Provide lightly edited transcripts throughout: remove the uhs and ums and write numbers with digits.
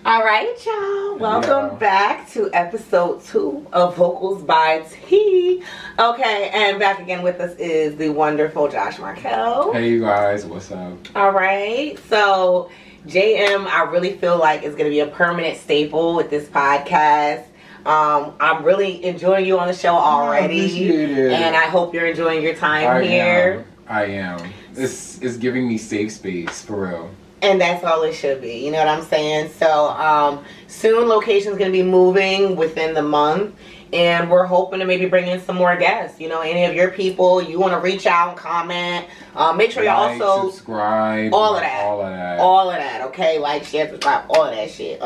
All right, y'all. Welcome back to episode 2 of Vocals by T. Okay, and back again with us is the wonderful Josh Markel. Hey, you guys. What's up? All right. So, JM, I really feel like is going to be a permanent staple with this podcast. I'm really enjoying you on the show already. And I hope you're enjoying your time here. I am. It's giving me safe space, for real. And that's all it should be. You know what I'm saying? So, soon location's going to be moving within the month. And we're hoping to maybe bring in some more guests. You know, any of your people, you want to reach out and comment. Make sure you also subscribe. All of that. Okay? Like, share, subscribe, all of that shit.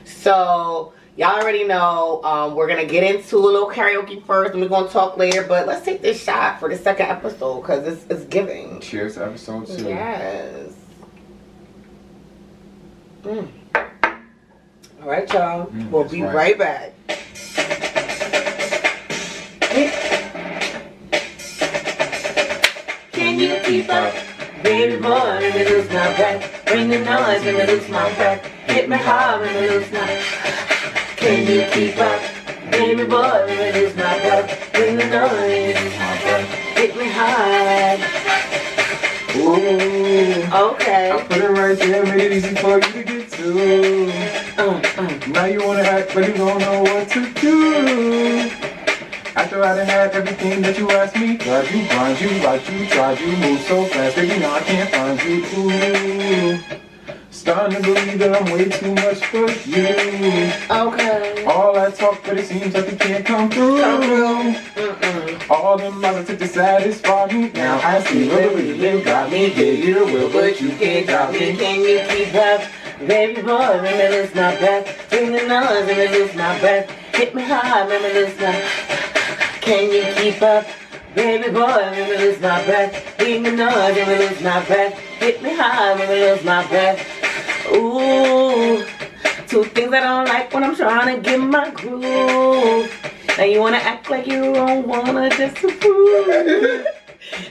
So, y'all already know we're going to get into a little karaoke first. And we're going to talk later. But let's take this shot for the second episode. Because it's giving. Cheers to episode 2. Yes. All right, y'all. We'll be right back. Can you keep up? Baby boy, let me lose my breath. Bring the noise, let me lose my breath. Hit me hard, let me lose my. Can you keep up? Baby boy, let me lose my breath. Bring the noise, hit me hard. Ooh. Okay. I put it right there, made it easy for you to get to. Now you wanna act, but you don't know what to do. After I done had everything that you asked me, drive you, grind you, ride you, drive you, move so fast, baby, now I can't find you. Ooh. Starting to believe that I'm way too much for you. Okay. All that talk, but it seems like it can't come through. All them others to satisfy me. Now I see what you got me. Yeah, you will, but you can't got me. Can you keep up? Baby boy, let me lose my breath. Bring the noise, let me lose my breath. Hit me hard, let me lose my. Can you keep up? Baby boy, let me lose my breath. Bring the noise, let me lose my breath. Hit me hard, let me lose my breath. Ooh, 2 things I don't like when I'm trying to get my groove. Now you wanna act like you don't wanna just to prove.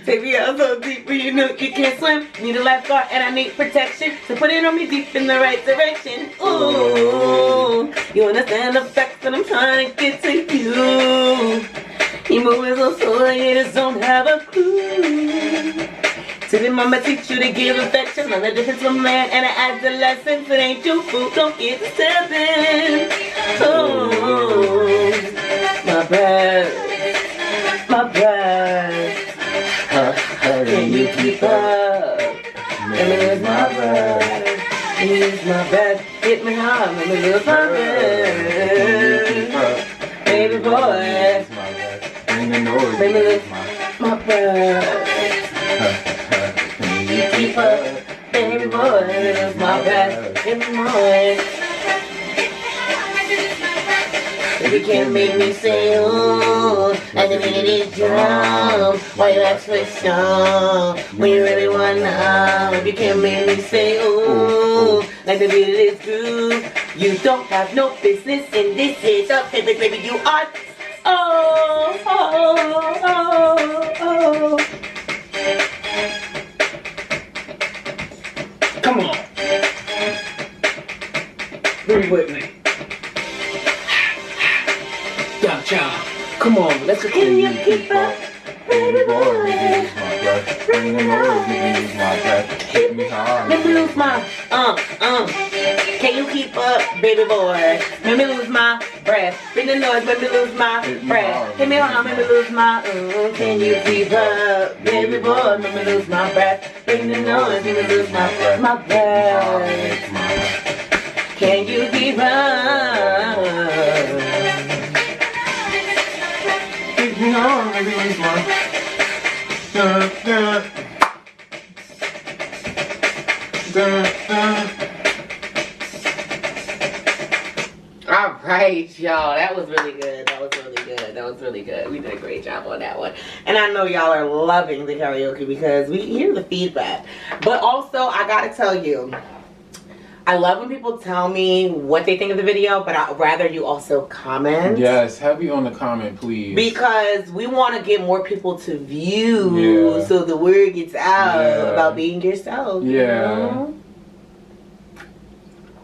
Take me out so deep where you know you can't swim. Need a lifeguard and I need protection. So put it on me deep in the right direction. Ooh, you understand the facts that I'm trying to get to you. You moving so slow you just don't have a clue. So did mama teach you to give affection? Know the difference from man and an adolescent. It ain't your food, don't get disturbing. Oh, my breath, my breath. Can you keep up? Let me lose my breath. Let me lose my breath. Hit me hard, let me lose my breath. Baby boy, bring the noise, let me lose my breath. Can you keep up? Baby boy, let me lose my breath. Hit me hard. You can't make me say ooh, like the minute it drum. Why you ask for some when you really want to? You can't make me say ooh, like the beat is groove. You don't have no business in this is up, baby, you are. Oh, oh, oh, oh. Come on, bring with me. Y'all, come on, let's go. Can you keep up, baby boy? Bring the noise, let me lose my breath. Hit me hard. Let me lose my, Can you keep up, baby boy? Let me lose my breath. Bring the noise, let me lose my breath. Hit me hard, let me lose my, Can you keep up, baby boy? Let me lose my breath. Bring the noise, let me lose my breath. Can you keep up? No, maybe lose one. All right, y'all. That was really good. That was really good. We did a great job on that one. And I know y'all are loving the karaoke because we hear the feedback. But also, I gotta tell you, I love when people tell me what they think of the video, but I'd rather you also comment. Yes, heavy on the comment, please. Because we want to get more people to view, so the word gets out about being yourself. Yeah. You know?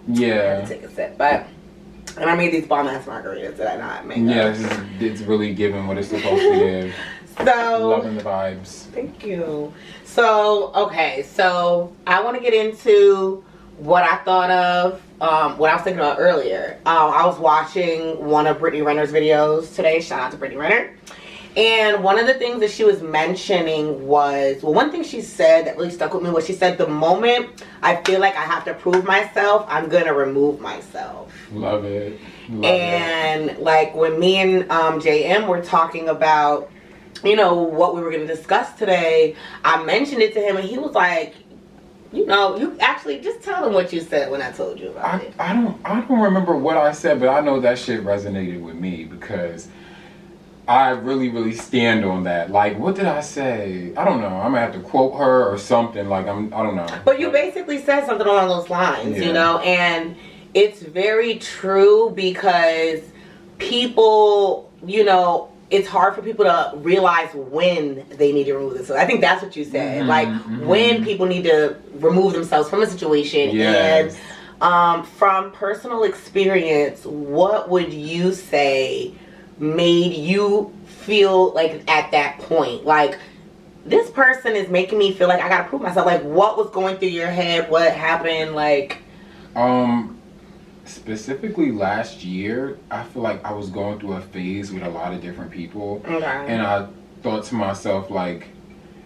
I had to take a sip, and I made these bomb ass margaritas that I not make. Yeah, it's really giving what it's supposed to give. So loving the vibes. Thank you. So okay, so I want to get into what I thought of, what I was thinking about earlier. I was watching one of Brittany Renner's videos today. Shout out to Brittany Renner. And one of the things that she was mentioning was, well, one thing she said that really stuck with me was she said, the moment I feel like I have to prove myself, I'm going to remove myself. Love it. And like when me and JM were talking about, you know, what we were going to discuss today, I mentioned it to him and he was like, you know, you actually just tell them what you said when I told you about it. I don't remember what I said, but I know that shit resonated with me because I really stand on that. Like, what did I say? I don't know. I'm gonna have to quote her or something. Like, I don't know. But you basically said something along those lines, you know, and it's very true because people, you know, it's hard for people to realize when they need to remove themselves. I think that's what you said. Like when people need to remove themselves from a situation. Yes. And from personal experience, what would you say made you feel like at that point? Like, this person is making me feel like I gotta prove myself. Like, what was going through your head? What happened? Like, specifically last year, I feel like I was going through a phase with a lot of different people. okay. And I thought to myself, like,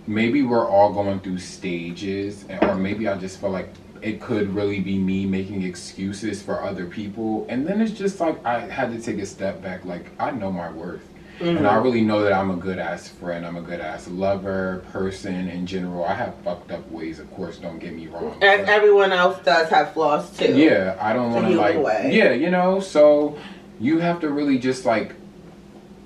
maybe we're all going through stages, or maybe I just felt like it could really be me making excuses for other people. And then it's just like I had to take a step back. Like, I know my worth. And I really know that I'm a good ass friend. I'm a good ass lover, person in general. I have fucked up ways, of course, don't get me wrong. As everyone else does have flaws too. Yeah, I don't want to like, yeah, you know, so you have to really just like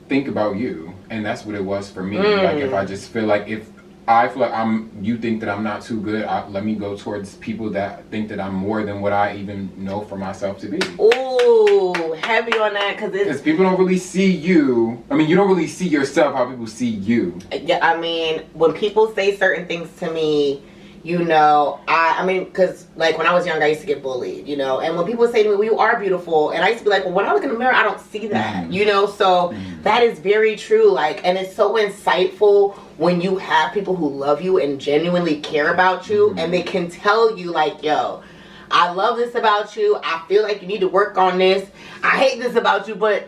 think about you. And that's what it was for me. Like, if I just feel like, if I feel like you think that I'm not too good, let me go towards people that think that I'm more than what I even know for myself to be. Ooh, heavy on that, because people don't really see you. I mean, you don't really see yourself how people see you. Yeah, I mean, when people say certain things to me, you know, I mean, because like when I was young, I used to get bullied, you know, and when people say to me, well, you are beautiful, and I used to be like, well, when I look in the mirror, I don't see that, you know, so that is very true. Like, and it's so insightful when you have people who love you and genuinely care about you, and they can tell you like, yo, I love this about you, I feel like you need to work on this, I hate this about you, but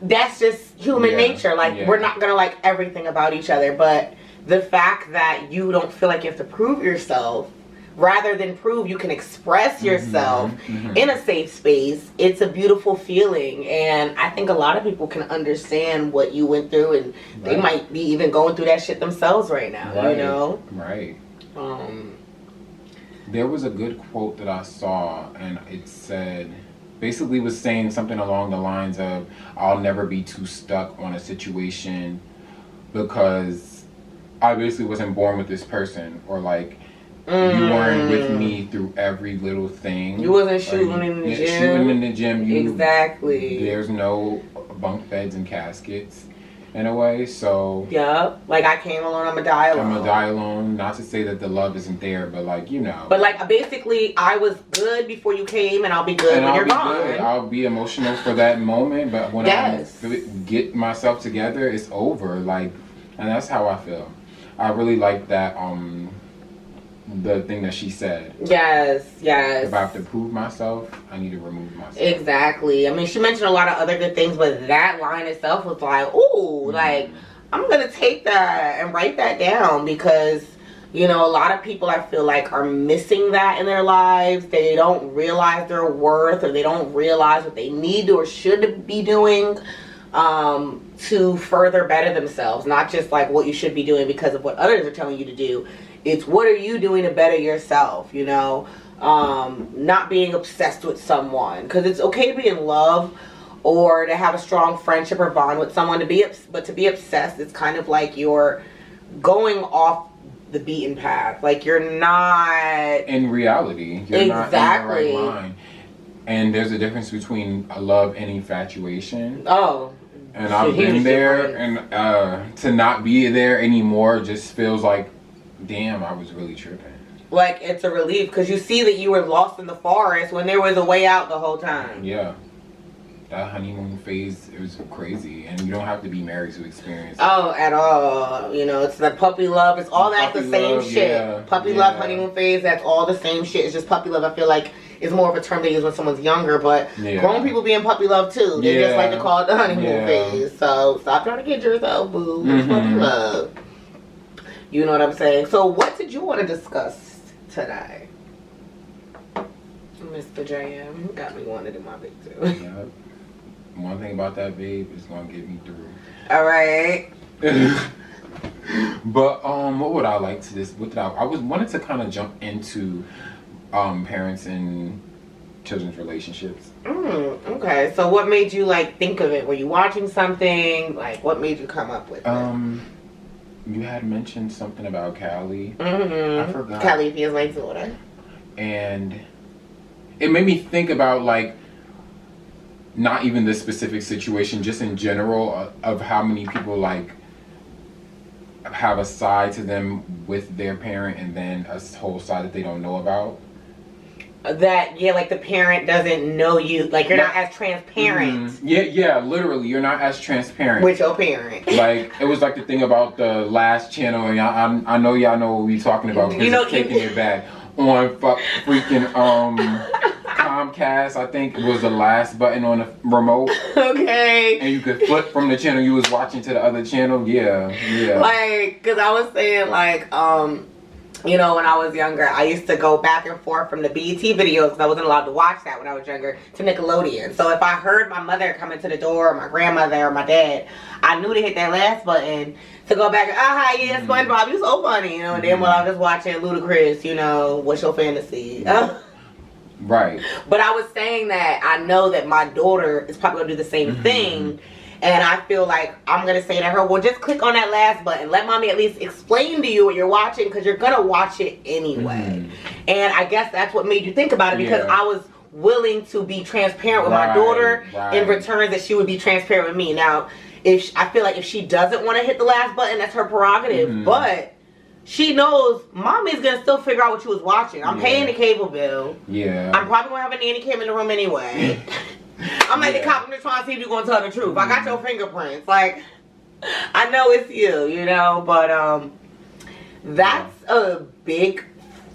that's just human nature. Like, we're not gonna like everything about each other, but the fact that you don't feel like you have to prove yourself, rather than prove, you can express yourself in a safe space, it's a beautiful feeling. And I think a lot of people can understand what you went through, and they might be even going through that shit themselves right now, you know? Right. There was a good quote that I saw, and it said, basically was saying something along the lines of, I'll never be too stuck on a situation because I basically wasn't born with this person, or like, you weren't with me through every little thing. You wasn't shooting in the gym. Shooting in the gym. Exactly. There's no bunk beds and caskets, in a way, so. Yeah, like I came alone, I'm a die alone. I'm a die alone. Not to say that the love isn't there, but like, you know. But like, basically, I was good before you came, and I'll be good when you're gone. Good. I'll be emotional for that moment, but when I get myself together, it's over. Like, and that's how I feel. I really like that, the thing that she said. Yes. If I have to prove myself, I need to remove myself. Exactly. I mean, she mentioned a lot of other good things, but that line itself was like, ooh, like, I'm going to take that and write that down, because, you know, a lot of people I feel like are missing that in their lives. They don't realize their worth, or they don't realize what they need to or should be doing to further better themselves. Not just like what you should be doing because of what others are telling you to do. It's what are you doing to better yourself, you know? Not being obsessed with someone, because it's okay to be in love or to have a strong friendship or bond with someone, but to be obsessed, it's kind of like you're going off the beaten path. Like, you're not in reality. You're not in the right line. And there's a difference between love and infatuation. And I've been there, and to not be there anymore just feels like, damn, I was really tripping. like it's a relief because you see that you were lost in the forest when there was a way out the whole time. Yeah. That honeymoon phase, it was crazy, and you don't have to be married to experience it. Oh, at all. You know, it's the puppy love. It's all that the same love, shit. yeah, Puppy love, honeymoon phase, that's all the same shit. It's just puppy love. I feel like is more of a term they use when someone's younger, but grown people be in puppy love too. They just like to call it the honeymoon phase. So stop trying to kid yourself, boo. It's puppy love. You know what I'm saying? So what did you want to discuss today? Mr. JM, you got me wanting to do my big too. Yeah. One thing about that, babe, is gonna get me through. All right. But what would I like to this? What did I wanted to kind of jump into parents and children's relationships. Okay. So what made you like think of it? Were you watching something? Like what made you come up with it? You had mentioned something about Callie. I forgot. Callie feels like daughter. And it made me think about like not even this specific situation, just in general of how many people like have a side to them with their parent and then a whole side that they don't know about. That like the parent doesn't know you, like you're not as transparent. Yeah, literally, you're not as transparent with your parent. Like it was like the thing about the last channel, and I know y'all know what we talking about because it's taking it back on freaking Comcast. I think it was the last button on the remote. Okay. And you could flip from the channel you was watching to the other channel. Yeah. Like, cause I was saying like you know, when I was younger, I used to go back and forth from the BET videos because I wasn't allowed to watch that when I was younger to Nickelodeon. So if I heard my mother come into the door, or my grandmother, or my dad, I knew to hit that last button to go back and, yeah, SpongeBob, you're so funny, you know. And then while I was just watching Ludacris, you know, what's your fantasy? Right. But I was saying that I know that my daughter is probably going to do the same thing. And I feel like I'm going to say to her, well, just click on that last button. Let mommy at least explain to you what you're watching because you're going to watch it anyway. And I guess that's what made you think about it because I was willing to be transparent with my daughter in return that she would be transparent with me. Now, I feel like if she doesn't want to hit the last button, that's her prerogative. But she knows mommy's going to still figure out what she was watching. I'm paying the cable bill. I'm probably going to have a nanny cam in the room anyway. I'm like the cop, I'm just trying to see if you're going to tell the truth. I got your fingerprints. Like, I know it's you, you know, but that's a big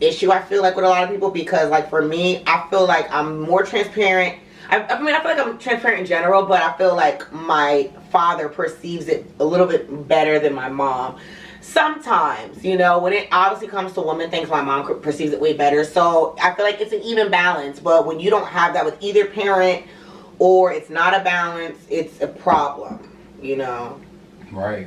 issue, I feel like, with a lot of people because, like, for me, I feel like I'm more transparent. I mean, I feel like I'm transparent in general, but I feel like my father perceives it a little bit better than my mom. Sometimes, you know, when it obviously comes to women things, my mom perceives it way better. So I feel like it's an even balance, but when you don't have that with either parent, or it's not a balance, it's a problem, you know? Right.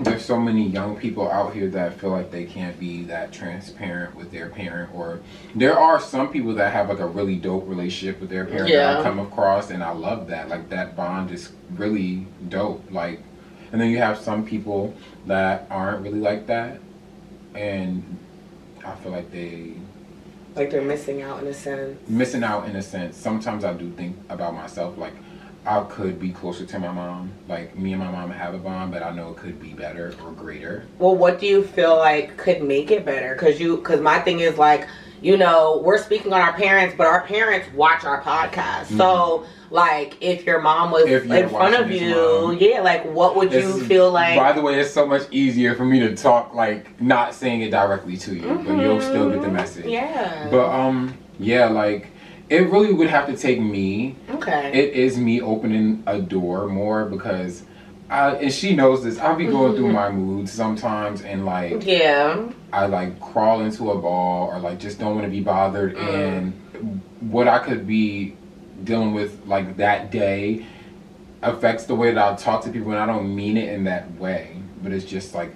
There's so many young people out here that feel like they can't be that transparent with their parent, or there are some people that have like a really dope relationship with their parent that I come across, and I love that. Like that bond is really dope. Like, and then you have some people that aren't really like that, and I feel like they're missing out in a sense. Sometimes I do think about myself, like I could be closer to my mom. Like me and my mom have a bond, but I know it could be better or greater. Well, what do you feel like could make it better? Because my thing is like, you know, we're speaking on our parents, but our parents watch our podcast. So like if your mom was in front of you, like what would you feel like? By the way, it's so much easier for me to talk, like not saying it directly to you, but you'll still get the message. But like it really would have to take me. It is me opening a door more because and she knows this, I'll be going through my moods sometimes, and like I like crawl into a ball or like just don't want to be bothered, and what I could be dealing with like that day affects the way that I'll talk to people, and I don't mean it in that way, but it's just like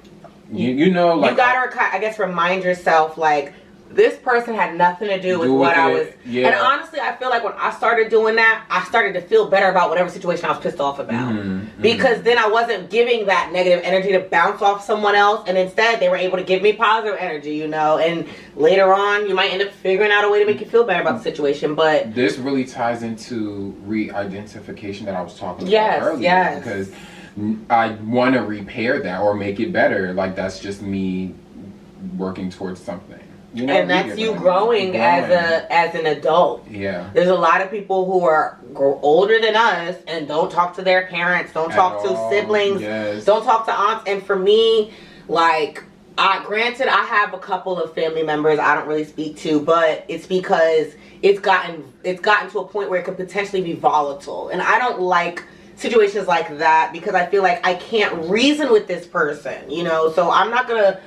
you know, like you gotta I guess remind yourself like this person had nothing to do with what I was. And honestly, I feel like when I started doing that, I started to feel better about whatever situation I was pissed off about. Because then I wasn't giving that negative energy to bounce off someone else. And instead, they were able to give me positive energy, you know. And later on, you might end up figuring out a way to make you feel better about the situation. But this really ties into re-identification that I was talking about earlier. Because I want to repair that or make it better. Like, that's just me working towards something. And that's you growing as an adult. Yeah. There's a lot of people who are older than us and don't talk to their parents, don't talk to siblings, don't talk to aunts. And for me, like, granted, I have a couple of family members I don't really speak to, but it's because it's gotten to a point where it could potentially be volatile. And I don't like situations like that because I feel like I can't reason with this person, you know? So I'm not going to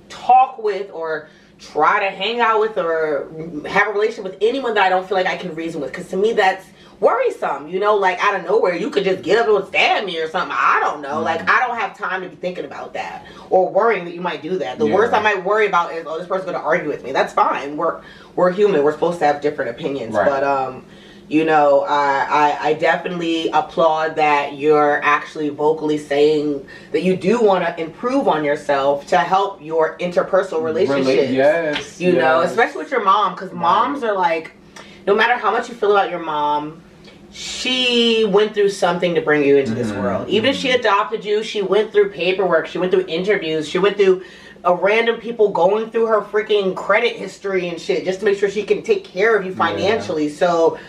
talk with or try to hang out with or have a relationship with anyone that I don't feel like I can reason with, because to me that's worrisome, you know, like out of nowhere you could just get up and stab me or something. I don't know. Like, I don't have time to be thinking about that or worrying that you might do that. The worst I might worry about is, oh, this person's gonna argue with me. That's fine. We're human. We're supposed to have different opinions. But you know, I definitely applaud that you're actually vocally saying that you do want to improve on yourself to help your interpersonal relationships. You know, especially with your mom, because moms are like, no matter how much you feel about your mom, she went through something to bring you into this world. Even if she adopted you, she went through paperwork, she went through interviews, she went through random people going through her freaking credit history and shit just to make sure she can take care of you financially. So,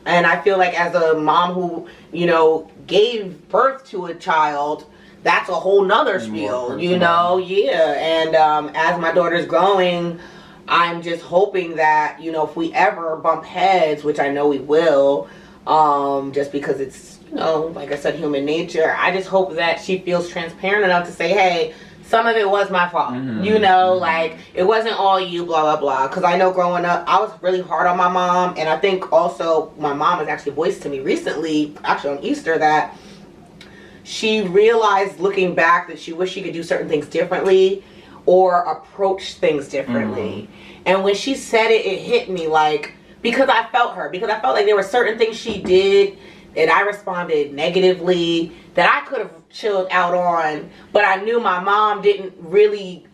and I feel like as a mom who, you know, gave birth to a child, that's a whole nother spiel, you know? And as my daughter's growing, I'm just hoping that, you know, if we ever bump heads, which I know we will, just because it's, you know, like I said, human nature, I just hope that she feels transparent enough to say, hey, some of it was my fault, you know, like, it wasn't all you, blah, blah, blah. Because I know growing up, I was really hard on my mom. And I think also my mom has actually voiced to me recently, actually on Easter, that she realized looking back that she wished she could do certain things differently or approach things differently. And when she said it, it hit me, like, because I felt her. Because I felt like there were certain things she did and I responded negatively that I could have chilled out on, but I knew my mom didn't really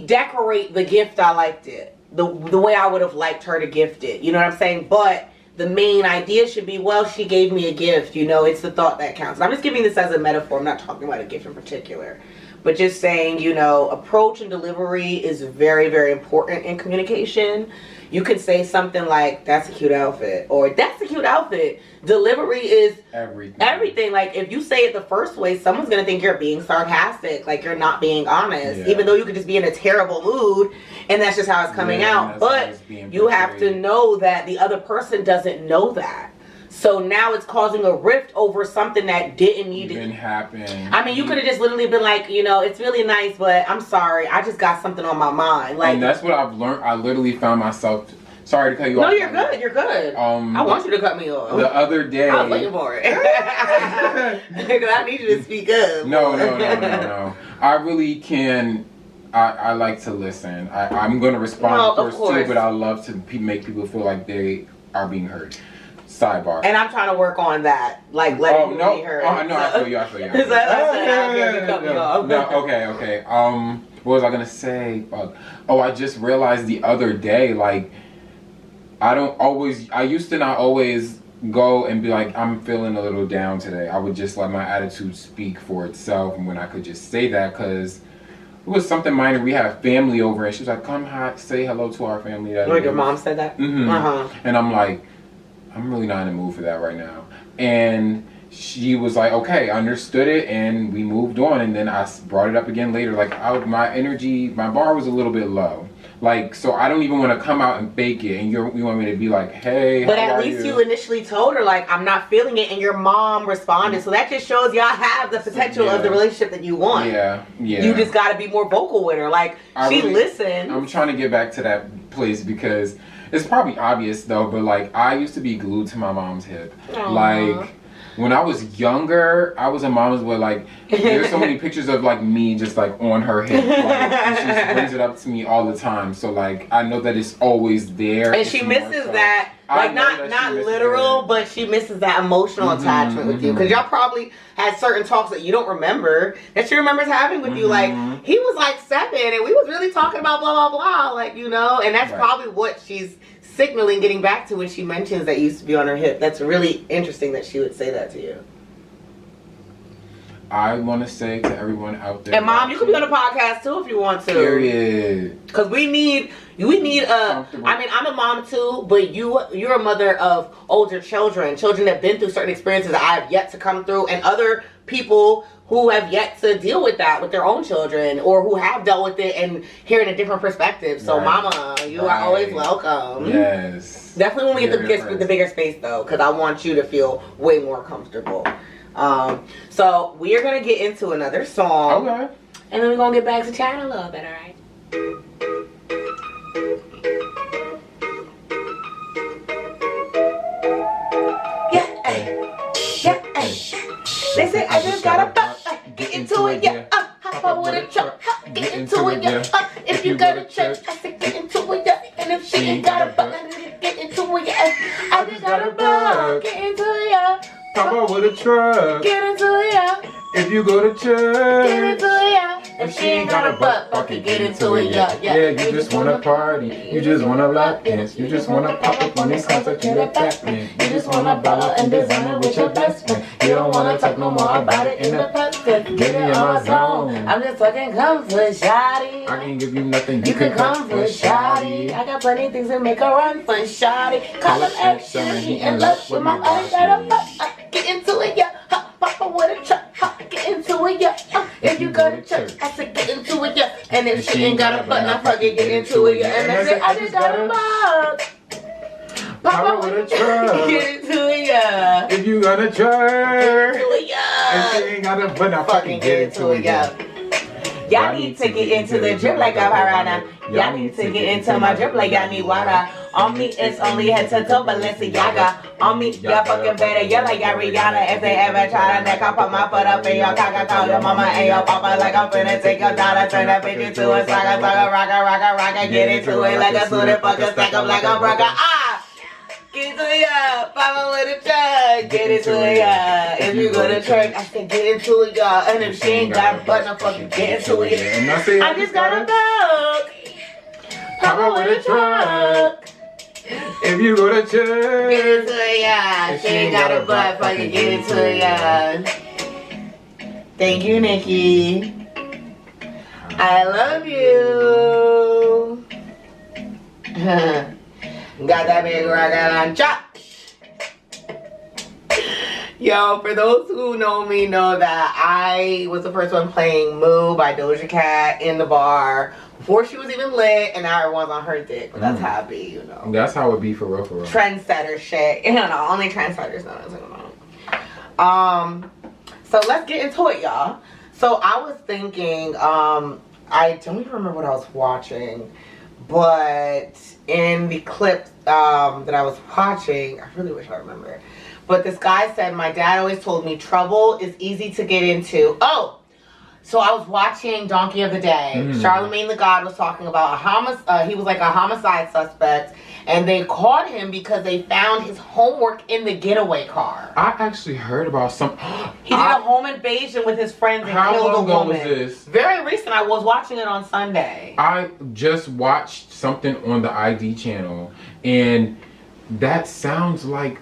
decorate the gift I liked it the way I would have liked her to gift it, you know what I'm saying? But the main idea should be, well, she gave me a gift, you know, it's the thought that counts. And I'm just giving this as a metaphor. I'm not talking about a gift in particular, but just saying, you know, approach and delivery is very, very important in communication. You could say something like, that's a cute outfit, or that's a cute outfit. Delivery is everything. Like, if you say it the first way, someone's going to think you're being sarcastic, like you're not being honest, even though you could just be in a terrible mood, and that's just how it's coming out. But you have to know that the other person doesn't know that. So now it's causing a rift over something that didn't need to happen. I mean, you could have just literally been like, you know, it's really nice, but I'm sorry, I just got something on my mind. Like, and that's what I've learned. I literally found myself. Sorry to cut you off. No, you're good. You're good. I want you to cut me off. The other day, I was waiting for it. I need you to speak up. No. I really can. I like to listen. I'm going to respond, of course, too, but I love to make people feel like they are being heard. Sidebar. And I'm trying to work on that, like letting people be heard. No, I feel you. Okay. What was I gonna say? I just realized the other day, like, I used to not always go and be like, I'm feeling a little down today. I would just let my attitude speak for itself, and when I could just say that, because it was something minor. We had family over, and she was like, come say hello to our family. Like your mom said that? And I'm like, I'm really not in the mood for that right now. And she was like, okay, I understood it, and we moved on. And then I brought it up again later. Like, my bar was a little bit low. Like, so I don't even want to come out and fake it. And you want me to be like, hey, but at least you initially told her, like, I'm not feeling it, and your mom responded. So that just shows y'all have the potential of the relationship that you want. Yeah. You just got to be more vocal with her. Like, she listened. I'm trying to get back to that place because it's probably obvious though, but like, I used to be glued to my mom's hip. Aww. Like, when I was younger, I was in mom's where, like, there's so many pictures of like me just like on her hip. Like, and she just brings it up to me all the time. So like, I know that it's always there. And she misses that, like, not literal, but she misses that emotional attachment with you. Because y'all probably had certain talks that you don't remember, that she remembers having with you. Like, he was like 7 and we was really talking about blah, blah, blah. Like, you know, and that's probably what she's signaling, getting back to when she mentions that used to be on her hip. That's really interesting that she would say that to you. I want to say to everyone out there. And Mom, you can be on the podcast too if you want to. Period. Because we need a. I mean, I'm a mom too, but you're a mother of older children that have been through certain experiences that I have yet to come through, and other people who have yet to deal with that with their own children, or who have dealt with it and hearing a different perspective. So, Mama, you are always welcome. Yes. Definitely when we get the bigger space though, because I want you to feel way more comfortable. So we are gonna get into another song. Okay. And then we're gonna get back to chatting a little bit, alright? They say I just gotta get into it, yeah. Hop up with a truck, get into it, yeah. If you go to church, I say get into it, yeah. And if she ain't got a butt, get into it, yeah. I just gotta get into it, yeah. Pop up with a truck, get into it, yeah. If you go to church, get into it, yeah. If she ain't got a butt, fucking get into it, yeah. Yeah, you just wanna party, you just wanna lap dance, you just wanna pop up on these concerts in the Batman. You just wanna ball and designer with your best friend. You don't wanna talk no more about it in the past. Get it in my zone. I'm just fucking comfort, shawty. I can give you nothing, you can comfort, shawty. I got plenty of things to make a run for shawty. Call him extra, he in love with my eyes. Get into it, yeah. Papa with a truck, get into it, yeah. If you go to church, I said get into it, yeah. And if she ain't got a button, I fucking get into it, yeah. And I said I just got a mug. Papa with a truck, get into it, yeah. If you go to church, get into it, yeah. And she ain't got a button, I fucking get into it, yeah. Y'all need to get into the drip like a piranha. Y'all need to get into my drip like y'all need water. On me, it's only head to toe, Balenciaga. On me, y'all fucking better, you're like y'all Rihanna. If they ever try to neck, I'll put my foot up in your cock. Call your mama and your papa like I'm finna take your dollar. Turn that bitch into a saga, rocker. Get into it like a suited fucker, stack up like a brucker. Ah! Get into it, yeah. Papa with a truck. Get into it, yeah. If you go to church, I said get into it, yeah. And if she ain't got a button, I fucking get into it, yeah. I just got a bug. Papa with a truck. If you go to church, get into it, yeah. She ain't got a butt, fucking get into it, yeah. Thank you, Nikki. I love you. Got that big rocket on chop. Yo, for those who know me know that I was the first one playing Moo by Doja Cat in the bar before she was even lit, and now everyone's on her dick. But that's how it be, you know. That's how it be for real, for real. Trendsetter shit. You know, only trendsetters know what I'm talking about. So let's get into it, y'all. So I was thinking, I don't even remember what I was watching, but in the clip that I was watching, I really wish I remember. But this guy said, my dad always told me trouble is easy to get into. Oh, so I was watching Donkey of the Day. Charlemagne the God was talking about he was like a homicide suspect, and they caught him because they found his homework in the getaway car. I actually heard about some. He did a home invasion with his friends and killed a woman. How long ago was this? Very recent. I was watching it on Sunday. I just watched something on the ID channel, and that sounds like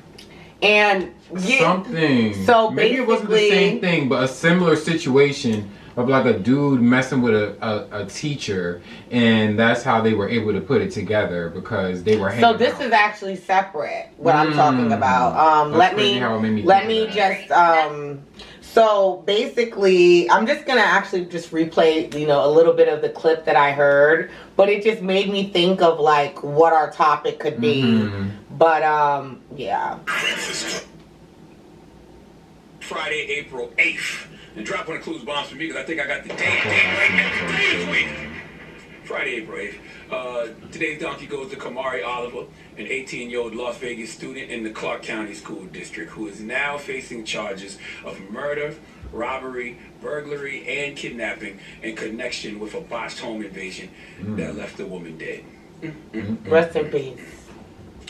something. So maybe it wasn't the same thing, but a similar situation of like a dude messing with a teacher, and that's how they were able to put it together because they were hanging out. So this is actually separate, what I'm talking about. Let me just so basically I'm just gonna actually just replay, you know, a little bit of the clip that I heard, but it just made me think of like what our topic could be. But yeah. Friday, April 8th. And drop one includes bombs for me because I think I got the date right now. Today's week. Friday, April 8th. Today's donkey goes to Kamari Oliver, an 18-year-old Las Vegas student in the Clark County School District who is now facing charges of murder, robbery, burglary, and kidnapping in connection with a botched home invasion that left the woman dead. Rest in peace.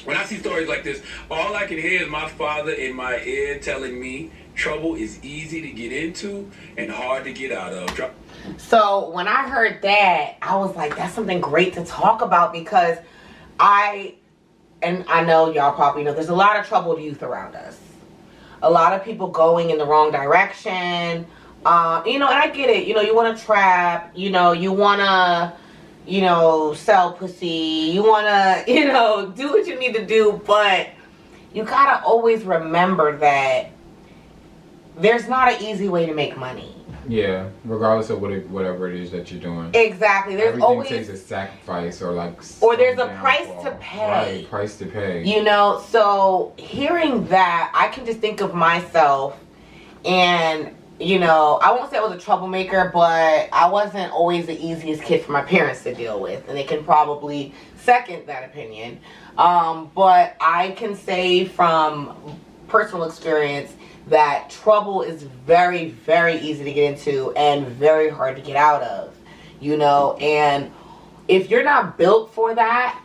When I see stories like this, all I can hear is my father in my ear telling me trouble is easy to get into and hard to get out of. So when I heard that, I was like, that's something great to talk about because I know y'all probably know there's a lot of troubled youth around us. A lot of people going in the wrong direction, You know, and I get it. You know, you want to trap. You know, you want to, you know, sell pussy. You want to, you know, do what you need to do. But you got to always remember that there's not an easy way to make money. Yeah, regardless of whatever it is that you're doing. Exactly. There's everything always takes a sacrifice or like. Or there's a price to pay. Right, price to pay. You know, so hearing that, I can just think of myself, and you know, I won't say I was a troublemaker, but I wasn't always the easiest kid for my parents to deal with, and they can probably second that opinion. But I can say from personal experience that trouble is very, very easy to get into and very hard to get out of, you know, and if you're not built for that,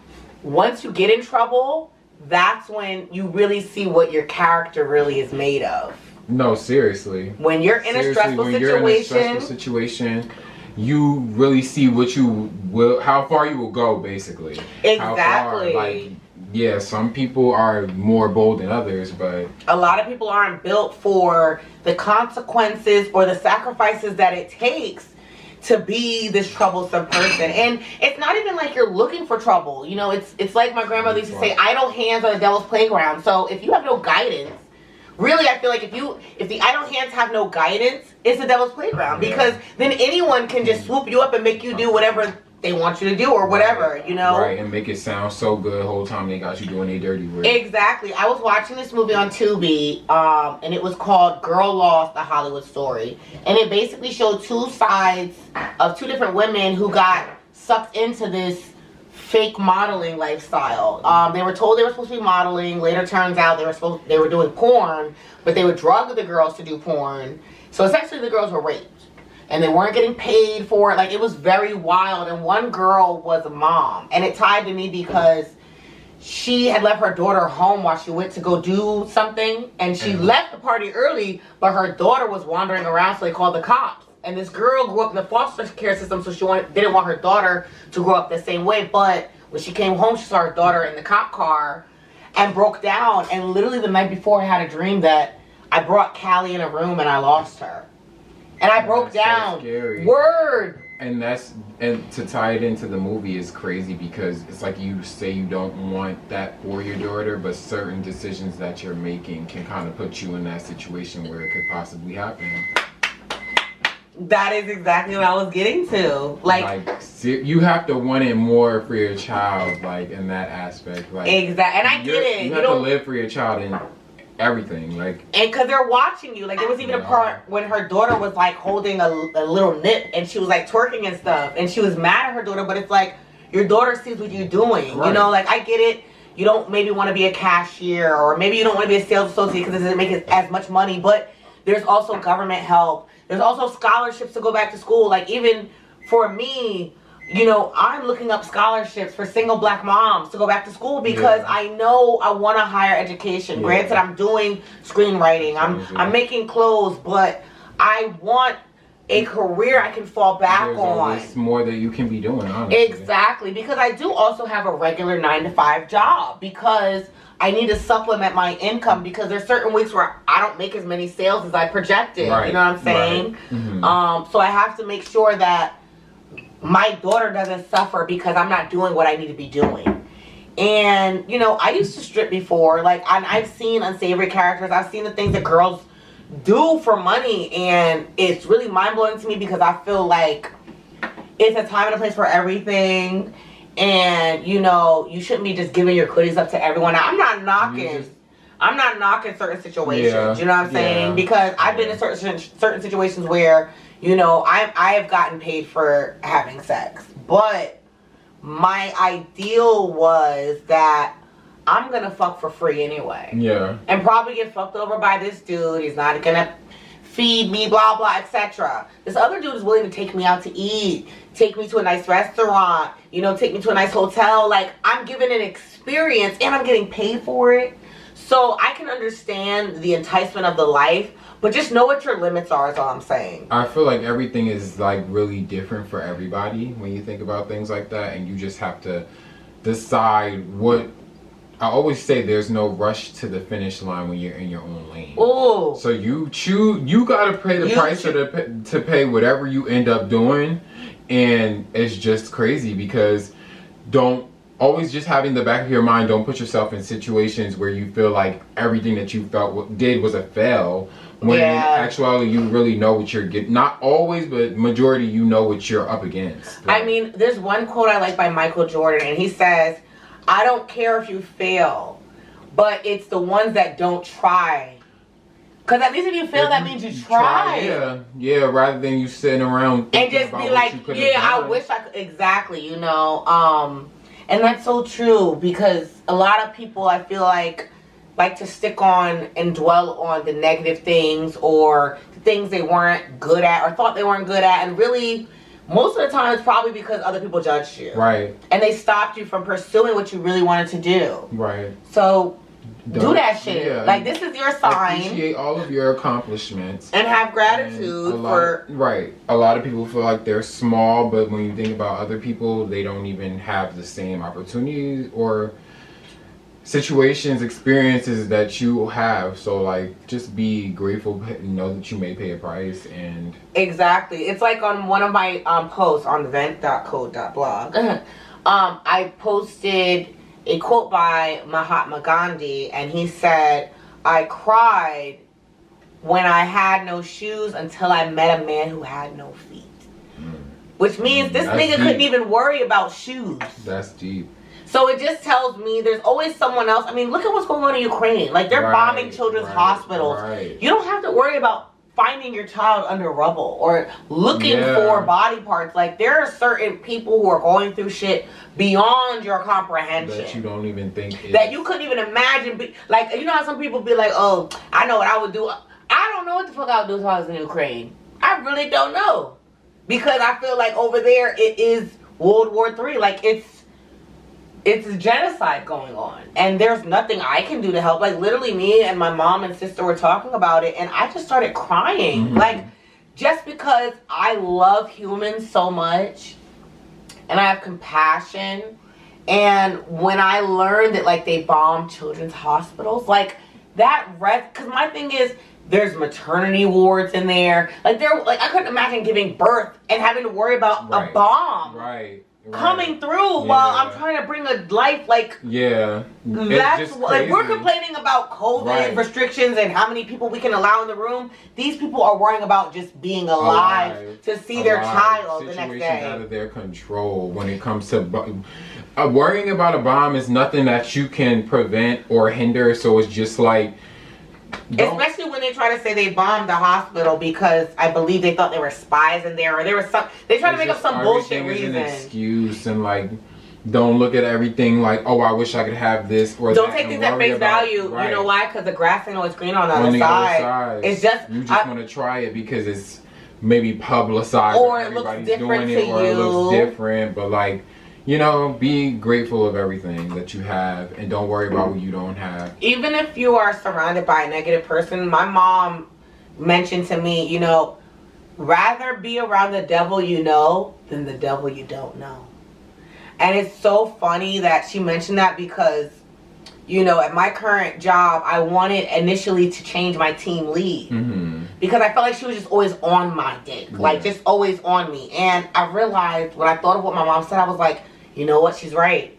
once you get in trouble, that's when you really see what your character really is made of. No, seriously. When you're in a stressful situation, you really see what you will, how far you will go, basically. Exactly. How far, like, yeah, some people are more bold than others, but a lot of people aren't built for the consequences or the sacrifices that it takes to be this troublesome person. And it's not even like you're looking for trouble. You know, it's like my grandmother used to say, idle hands are the devil's playground. So if you have no guidance, really, I feel like if the idle hands have no guidance, it's the devil's playground, because then anyone can just swoop you up and make you do whatever they want you to do or whatever, you know? Right, and make it sound so good the whole time they got you doing their dirty work. Exactly. I was watching this movie on Tubi, and it was called Girl Lost, A Hollywood Story. And it basically showed two sides of two different women who got sucked into this fake modeling lifestyle. They were told they were supposed to be modeling. Later turns out they were doing porn, but they would drug the girls to do porn. So essentially the girls were raped. And they weren't getting paid for it. Like, it was very wild. And one girl was a mom. And it tied to me because she had left her daughter home while she went to go do something. And she left the party early, but her daughter was wandering around, so they called the cops. And this girl grew up in the foster care system, so she didn't want her daughter to grow up the same way. But when she came home, she saw her daughter in the cop car and broke down. And literally the night before, I had a dream that I brought Callie in a room and I lost her. And I broke down. So scary. Word. And to tie it into the movie is crazy, because it's like you say you don't want that for your daughter, but certain decisions that you're making can kind of put you in that situation where it could possibly happen. That is exactly what I was getting to. Like you have to want it more for your child, like in that aspect. Like, exactly. And I get it. You have to live for your child in everything, like, and because they're watching you. Like, there was even a part when her daughter was like holding a little nip, and she was like twerking and stuff, and she was mad at her daughter, but it's like your daughter sees what you're doing. Right. You know, like, I get it. You don't maybe want to be a cashier, or maybe you don't want to be a sales associate because it doesn't make as much money, but there's also government help. There's also scholarships to go back to school. Like, even for me, you know, I'm looking up scholarships for single black moms to go back to school, because I know I want a higher education. Granted, I'm doing screenwriting, I'm making clothes, but I want a career I can fall back on. There's more that you can be doing, honestly. Exactly, because I do also have a regular 9-to-5 job, because I need to supplement my income, because there's certain weeks where I don't make as many sales as I projected. Right. You know what I'm saying? Right. Mm-hmm. So I have to make sure that my daughter doesn't suffer because I'm not doing what I need to be doing. And, you know, I used to strip before. Like, I've seen unsavory characters. I've seen the things that girls do for money. And it's really mind-blowing to me, because I feel like it's a time and a place for everything. And, you know, you shouldn't be just giving your goodies up to everyone. Now, I'm not knocking certain situations. You know what I'm saying? Because I've been in certain situations where, you know, I have gotten paid for having sex. But my ideal was that I'm going to fuck for free anyway. Yeah. And probably get fucked over by this dude. He's not going to feed me, blah, blah, etc. This other dude is willing to take me out to eat, take me to a nice restaurant, you know, take me to a nice hotel. Like, I'm giving an experience and I'm getting paid for it. So I can understand the enticement of the life, but just know what your limits are, is all I'm saying. I feel like everything is like really different for everybody when you think about things like that, and you just have to decide what I always say there's no rush to the finish line when you're in your own lane. Ooh. So you gotta pay the price to pay whatever you end up doing, and it's just crazy because don't always just having the back of your mind. Don't put yourself in situations where you feel like everything that you did was a fail. When in actuality, you really know what you're getting. Not always, but majority, you know what you're up against. I mean, there's one quote I like by Michael Jordan, and he says, "I don't care if you fail, but it's the ones that don't try. Because at least if you fail, that means you tried. Yeah, rather than you sitting around and just be like, yeah, I wish I could." Exactly, you know. And that's so true because a lot of people, I feel like to stick on and dwell on the negative things or the things they weren't good at or thought they weren't good at, and really most of the time it's probably because other people judged you, right, and they stopped you from pursuing what you really wanted to do, right. So do that shit. Like, this is your sign. Appreciate all of your accomplishments and have gratitude for right. A lot of people feel like they're small, but when you think about other people, they don't even have the same opportunities or situations, experiences that you have. So like, just be grateful, know that you may pay a price. And exactly, it's like on one of my posts on vent.code.blog, I posted a quote by Mahatma Gandhi, and he said, "I cried when I had no shoes until I met a man who had no feet." Which means this nigga couldn't even worry about shoes. That's deep. So it just tells me there's always someone else. I mean, look at what's going on in Ukraine. Like, they're bombing children's hospitals. Right. You don't have to worry about finding your child under rubble or looking for body parts. Like, there are certain people who are going through shit beyond your comprehension that you don't even think that you couldn't even imagine. Like, you know how some people be like, "Oh, I know what I would do." I don't know what the fuck I would do if I was in Ukraine. I really don't know, because I feel like over there it is World War III. Like, it's genocide going on, and there's nothing I can do to help. Like, literally, me and my mom and sister were talking about it, and I just started crying. Like, just because I love humans so much, and I have compassion, and when I learned that, like, they bomb children's hospitals, like, that because my thing is, there's maternity wards in there. Like, I couldn't imagine giving birth and having to worry about a bomb. Right. Coming through while I'm trying to bring a life. Like, that's like, we're complaining about COVID restrictions and how many people we can allow in the room. These people are worrying about just being alive to see their child the next day. Situations out of their control when it comes to worrying about a bomb is nothing that you can prevent or hinder. So it's just like, especially when they try to say they bombed the hospital because I believe they thought there were spies in there, or there was some. They try to make up some bullshit reason. An excuse, and like, don't look at everything like, "Oh, I wish I could have this," or don't take things at face value. You know why? Because the grass ain't always green on the other side. It's just you just want to try it because it's maybe publicized, or it looks different to you, or it looks different. But like, you know, be grateful of everything that you have and don't worry about what you don't have. Even if you are surrounded by a negative person, my mom mentioned to me, you know, rather be around the devil you know than the devil you don't know. And it's so funny that she mentioned that because, you know, at my current job, I wanted initially to change my team lead. Because I felt like she was just always on my dick. Like, just always on me. And I realized when I thought of what my mom said, I was like, you know what? She's right.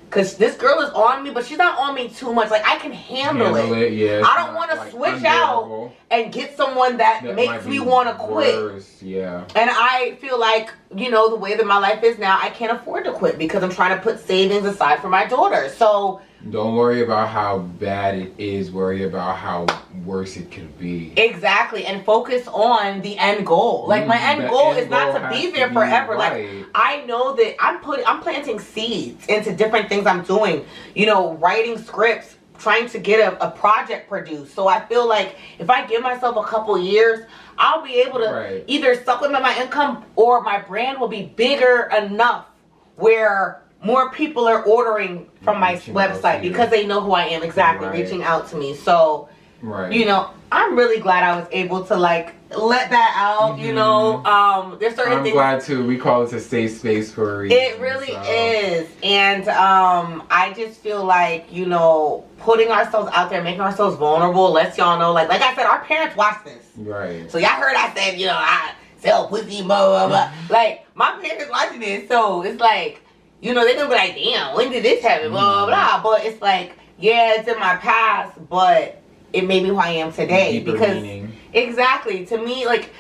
Because this girl is on me, but she's not on me too much. Like, I can handle it. Yeah, I don't want to switch out and get someone that makes me want to quit. And I feel like, you know, the way that my life is now, I can't afford to quit because I'm trying to put savings aside for my daughter. So don't worry about how bad it is. Worry about how worse it could be. Exactly. And focus on the end goal. Like, my end goal is not to be there forever. Like, I know that I'm planting seeds into different things I'm doing. You know, writing scripts, trying to get a project produced. So I feel like if I give myself a couple years, I'll be able to either supplement my income, or my brand will be bigger enough where more people are ordering from my website because they know who I am. Exactly. Reaching out to me. So Right. You know, I'm really glad I was able to like let that out. You know, there's certain things. I'm glad too. We call it a safe space for a reason. It really is, and I just feel like, you know, putting ourselves out there, making ourselves vulnerable, lets y'all know, like I said, our parents watch this. Right. So y'all heard I said, you know, I sell pussy, blah blah blah. Like my parents watching this, so it's like, you know, they're gonna be like, damn, when did this happen, blah blah blah. But it's like, yeah, it's in my past, but it made me who I am today. Deeper because meaning. Exactly, to me, like,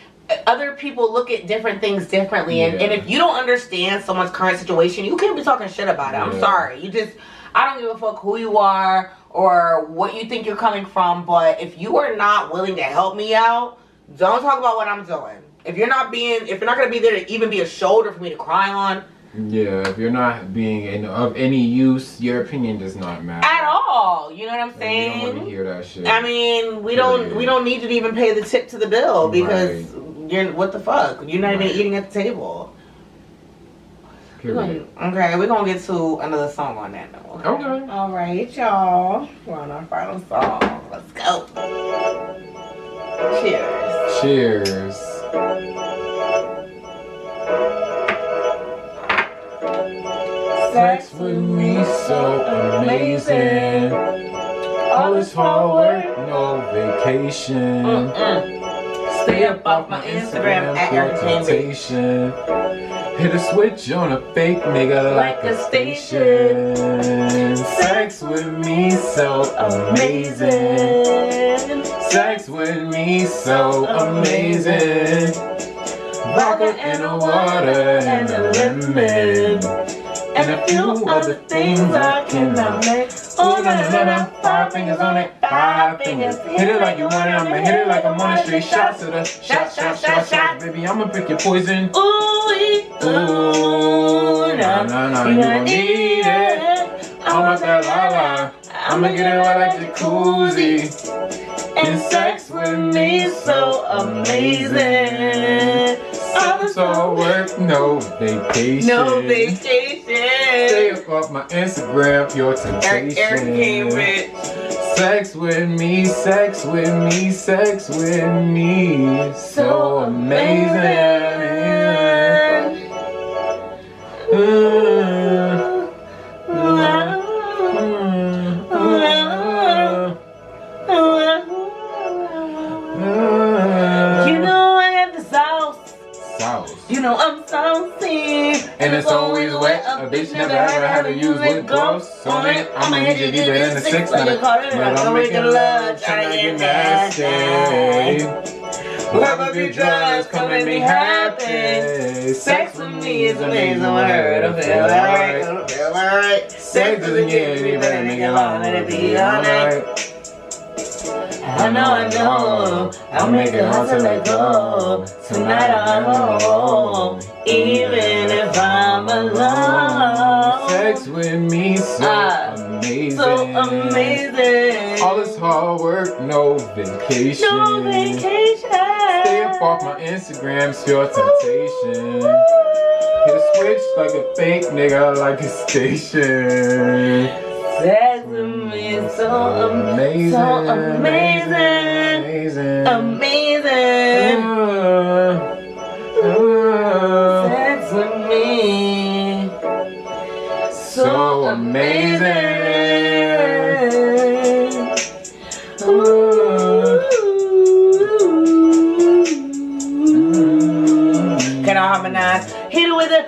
other people look at different things differently, and if you don't understand someone's current situation, you can't be talking shit about it. I'm sorry. I don't give a fuck who you are or what you think you're coming from, but if you are not willing to help me out, don't talk about what I'm doing. If you're not gonna be there to even be a shoulder for me to cry on. Yeah, if you're not being of any use, your opinion does not matter at all. You know what I'm saying? We don't want to hear that shit. I mean, we don't need you to even pay the tip to the bill because what the fuck? You're not even eating at the table. Period. Okay, we're gonna get to another song on that note. Okay. All right, y'all. We're on our final song. Let's go. Cheers. Cheers. Sex with me so amazing. All this hard work, no vacation. Stay up off my Instagram at Reidentification. Hit a switch on a fake nigga like a station. Sex with me so amazing. Sex with me so amazing. Vodka and a water and a lemon. And a few other things I cannot make. Oh, na na na na. 5 fingers on it, 5 fingers. Hit it like you want it, I'ma hit it like I'm on a straight shot to the shot. Baby, I'ma pick your poison. Ooh, na na na, you gon' need it. I'm about that la la. I'ma get it wet like jacuzzi. And sex with me so amazing. All this hard work, no vacation. No vacation. Stay up off my Instagram, your temptation. Eric Cambridge. Sex with me, sex with me, sex with me. So amazing. You know I have the sauce. Sauce. You know I'm saucy. And it's always wet. A bitch never ever had to use lip gloss on it. I'ma hit you deeper in the 6 minutes. But I'm making love, trying to get nasty. Love of your drugs, come make me happy. Sex with me is amazing word. I feel alright. Sex doesn't get any better, make it long, let it be all night. I know, I'll make it hard to let go. Tonight I'm home, even if I'm alone. Sex with me so amazing. So amazing. All this hard work, no vacation. No vacation. Stay up off my Instagram, it's your temptation. Hit a switch like a fake nigga, like a station. Sex with me so amazing. So amazing. Amazing. Sex with me. So amazing. Can I harmonize? Hit it with a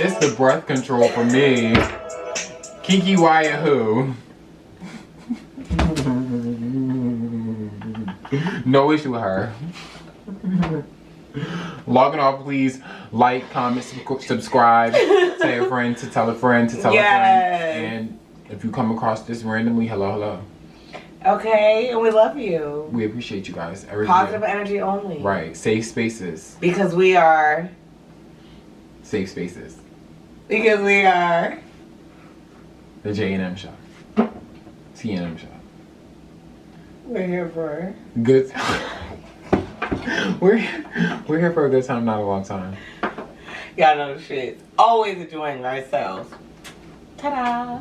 It's the breath control for me. Kiki Wyatt who? No issue with her. Logging off, please. Like, comment, subscribe. Tell a friend to tell a friend to tell a friend. And if you come across this randomly, hello. Okay, and we love you. We appreciate you guys. Positive energy only. Right. Safe spaces. Because we are. Safe spaces. Because we are. The J&M Show. T&M Show. We're here for good. We're here for a good time, not a long time. y'all know the shit. Always enjoying ourselves. Ta-da!